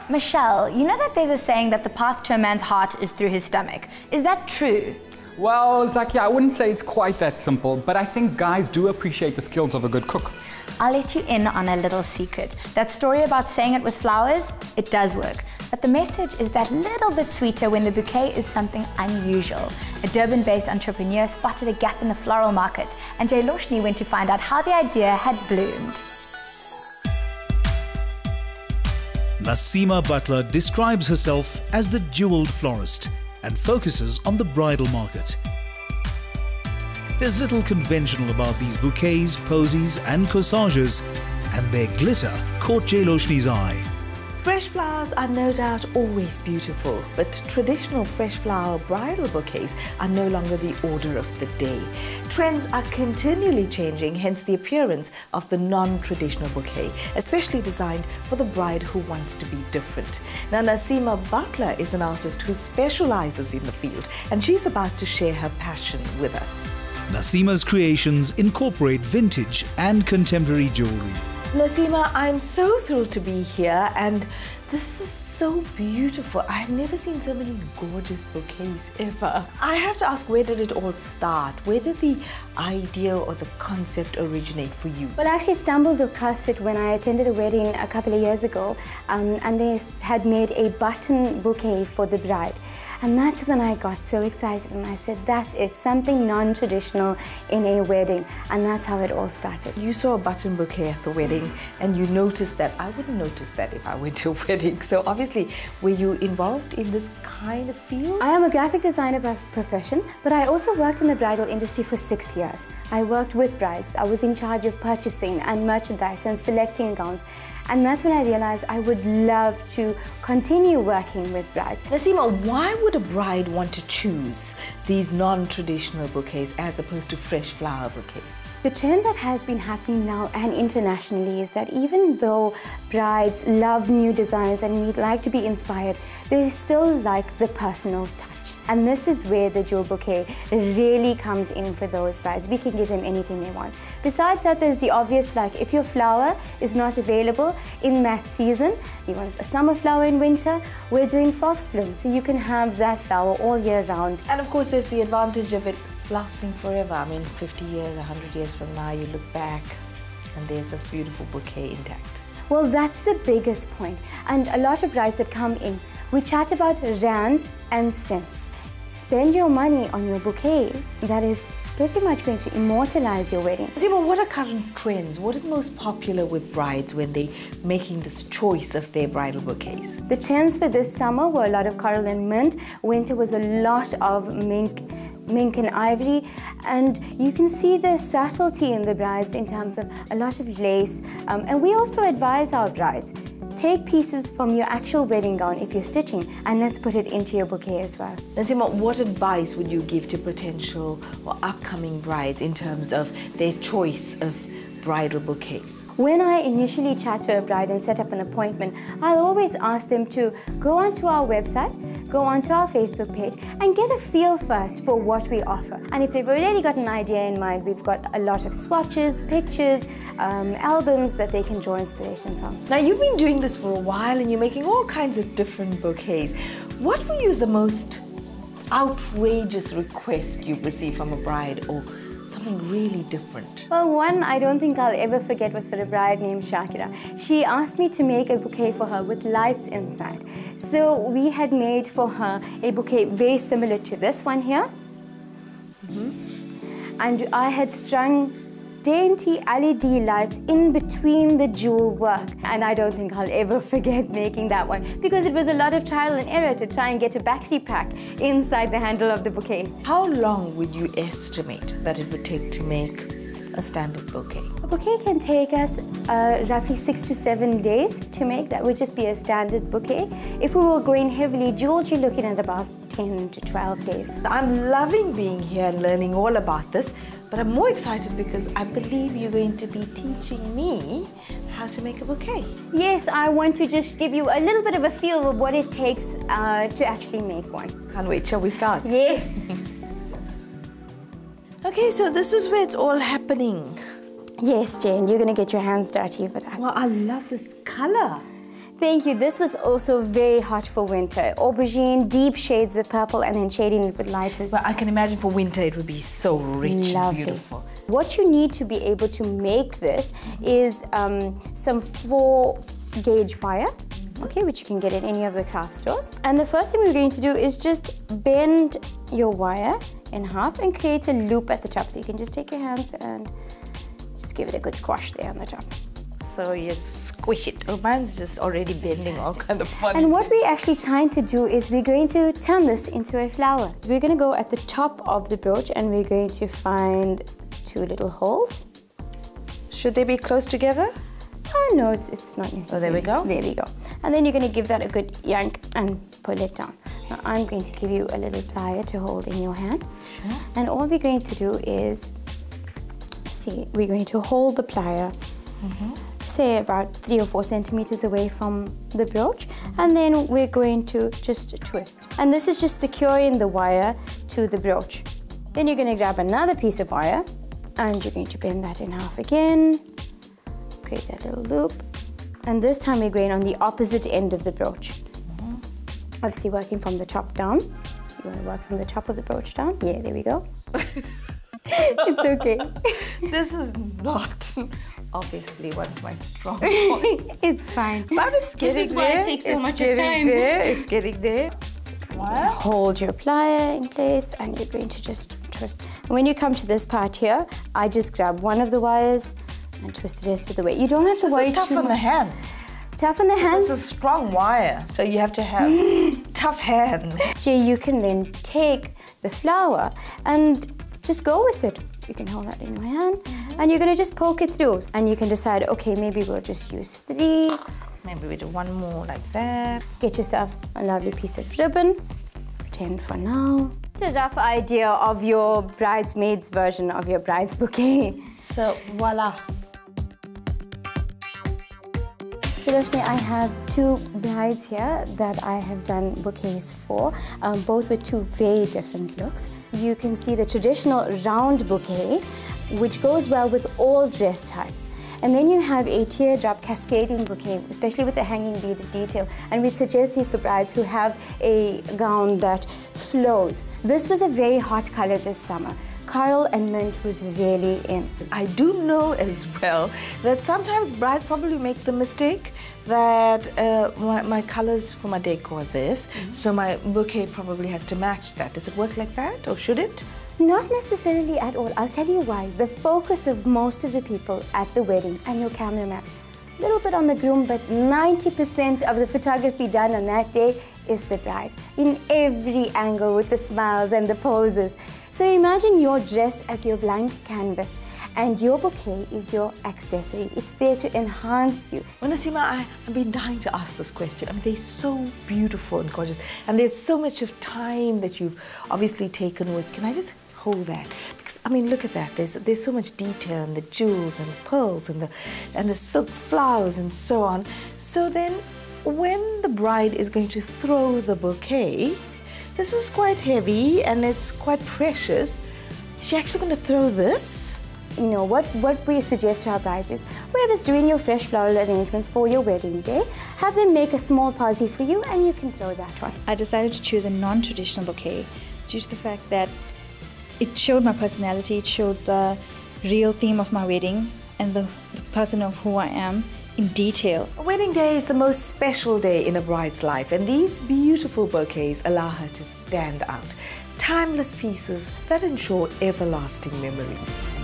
Michelle, you know that there's a saying that the path to a man's heart is through his stomach. Is that true? Well, Zakia, I wouldn't say it's quite that simple, but I think guys do appreciate the skills of a good cook. I'll let you in on a little secret. That story about saying it with flowers, it does work. But the message is that little bit sweeter when the bouquet is something unusual. A Durban-based entrepreneur spotted a gap in the floral market, and Jailoshini went to find out how the idea had bloomed. Naseema Butler describes herself as the jeweled florist and focuses on the bridal market. There's little conventional about these bouquets, posies and corsages, and their glitter caught Jailoshini's eye. Fresh flowers are no doubt always beautiful, but traditional fresh flower bridal bouquets are no longer the order of the day. Trends are continually changing, hence the appearance of the non-traditional bouquet, especially designed for the bride who wants to be different. Now, Naseema Butler is an artist who specializes in the field, and she's about to share her passion with us. Naseema's creations incorporate vintage and contemporary jewelry. Naseema, I'm so thrilled to be here, and this is so beautiful. I've never seen so many gorgeous bouquets ever. I have to ask, where did it all start? Where did the idea or the concept originate for you? Well, I actually stumbled across it when I attended a wedding a couple of years ago, and they had made a button bouquet for the bride. And that's when I got so excited and I said, that's it, something non-traditional in a wedding. And that's how it all started. You saw a button bouquet at the wedding and you noticed that. I wouldn't notice that if I went to a wedding. So obviously, were you involved in this kind of field? I am a graphic designer by profession, but I also worked in the bridal industry for 6 years. I worked with brides. I was in charge of purchasing and merchandise and selecting gowns. And that's when I realized I would love to continue working with brides. Naseema, why would a bride want to choose these non-traditional bouquets as opposed to fresh flower bouquets? The trend that has been happening now and internationally is that even though brides love new designs and like to be inspired, they still like the personal touch. And this is where the jewel bouquet really comes in for those brides. We can give them anything they want. Besides that, there's the obvious, like if your flower is not available in that season, you want a summer flower in winter, we're doing foxbloom, so you can have that flower all year round. And of course, there's the advantage of it lasting forever. I mean, 50 years, 100 years from now, you look back and there's this beautiful bouquet intact. Well, that's the biggest point. And a lot of brides that come in, we chat about rands and cents. Spend your money on your bouquet that is pretty much going to immortalize your wedding. Naseema, what are current trends? What is most popular with brides when they're making this choice of their bridal bouquets? The trends for this summer were a lot of coral and mint. Winter was a lot of mink and ivory, and you can see the subtlety in the brides in terms of a lot of lace. And we also advise our brides, take pieces from your actual wedding gown if you're stitching, and let's put it into your bouquet as well. Naseema, what advice would you give to potential or upcoming brides in terms of their choice of bridal bouquets? When I initially chat to a bride and set up an appointment, I'll always ask them to go onto our website, go onto our Facebook page and get a feel first for what we offer. And if they've already got an idea in mind, we've got a lot of swatches, pictures, albums that they can draw inspiration from. Now, you've been doing this for a while and you're making all kinds of different bouquets. What for you is the most outrageous request you've received from a bride, or something really different? Well, one I don't think I'll ever forget was for a bride named Shakira. She asked me to make a bouquet for her with lights inside. So we had made for her a bouquet very similar to this one here. And I had strung dainty LED lights in between the jewel work. And I don't think I'll ever forget making that one, because it was a lot of trial and error to try and get a battery pack inside the handle of the bouquet. How long would you estimate that it would take to make a standard bouquet? A bouquet can take us roughly 6 to 7 days to make. That would just be a standard bouquet. If we were going heavily jeweled, you're looking at about 10 to 12 days. I'm loving being here and learning all about this, but I'm more excited because I believe you're going to be teaching me how to make a bouquet. Yes, I want to just give you a little bit of a feel of what it takes to actually make one. Can't wait, shall we start? Yes. Okay, so this is where it's all happening. Yes, Jane, you're going to get your hands dirty with us. Well, I love this color. Thank you. This was also very hot for winter. Aubergine, deep shades of purple, and then shading it with lighter. Well, I can imagine for winter it would be so rich and beautiful. What you need to be able to make this is some 4-gauge wire, okay, which you can get at any of the craft stores. And the first thing we're going to do is just bend your wire in half and create a loop at the top. So you can just take your hands and just give it a good squash there on the top. So you squish it. Oh, mine's just already bending all kind of funny. And what we're actually trying to do is we're going to turn this into a flower. We're going to go at the top of the brooch and we're going to find 2 little holes. Should they be close together? Oh no, it's not necessary. Oh, there we go. There we go. And then you're going to give that a good yank and pull it down. Now I'm going to give you a little plier to hold in your hand. Sure. And all we're going to do is, we're going to hold the plier, say about 3 or 4 centimeters away from the brooch, and then we're going to just twist. And this is just securing the wire to the brooch. Then you're going to grab another piece of wire and you're going to bend that in half again, create that little loop, and this time we're going on the opposite end of the brooch. Obviously working from the top down. You want to work from the top of the brooch down. Yeah, there we go. It's okay. This is not obviously one of my strong points. It's fine. But it's getting there. This is why it takes so much time. It's getting there. Wow. Hold your plier in place and you're going to just twist. And when you come to this part here, I just grab one of the wires and twist the rest of the way. You don't have to worry too much. It's tough on the hands. Tough on the hands? It's a strong wire, so you have to have tough hands. Jay, you can then take the flower and just go with it. You can hold that in your hand and you're going to just poke it through. And you can decide, okay, maybe we'll just use 3. Maybe we do one more like that. Get yourself a lovely piece of ribbon. Pretend for now. It's a rough idea of your bridesmaid's version of your bride's bouquet. So, voila. Jailoshini, I have 2 brides here that I have done bouquets for, both with 2 very different looks. You can see the traditional round bouquet, which goes well with all dress types. And then you have a teardrop cascading bouquet, especially with the hanging beaded detail. And we suggest these for brides who have a gown that flows. This was a very hot color this summer. Coral and mint was really in. I do know as well that sometimes brides probably make the mistake that my colors for my decor are this, so my bouquet probably has to match that. Does it work like that, or should it? Not necessarily at all. I'll tell you why. The focus of most of the people at the wedding and your cameraman, a little bit on the groom, but 90% of the photography done on that day is the bride, in every angle with the smiles and the poses. So imagine your dress as your blank canvas and your bouquet is your accessory. It's there to enhance you. Well, Naseema, I've been dying to ask this question. I mean, they're so beautiful and gorgeous, and there's so much of time that you've obviously taken with. Can I just hold that? Because I mean, look at that. There's so much detail, and the jewels and the pearls and the silk flowers and so on. So then, when the bride is going to throw the bouquet, this is quite heavy and it's quite precious. Is she actually going to throw this? You know, what we suggest to our brides is, whoever's doing your fresh floral arrangements for your wedding day, have them make a small posy for you and you can throw that one. I decided to choose a non-traditional bouquet due to the fact that it showed my personality, it showed the real theme of my wedding and the person of who I am in detail. A wedding day is the most special day in a bride's life, and these beautiful bouquets allow her to stand out. Timeless pieces that ensure everlasting memories.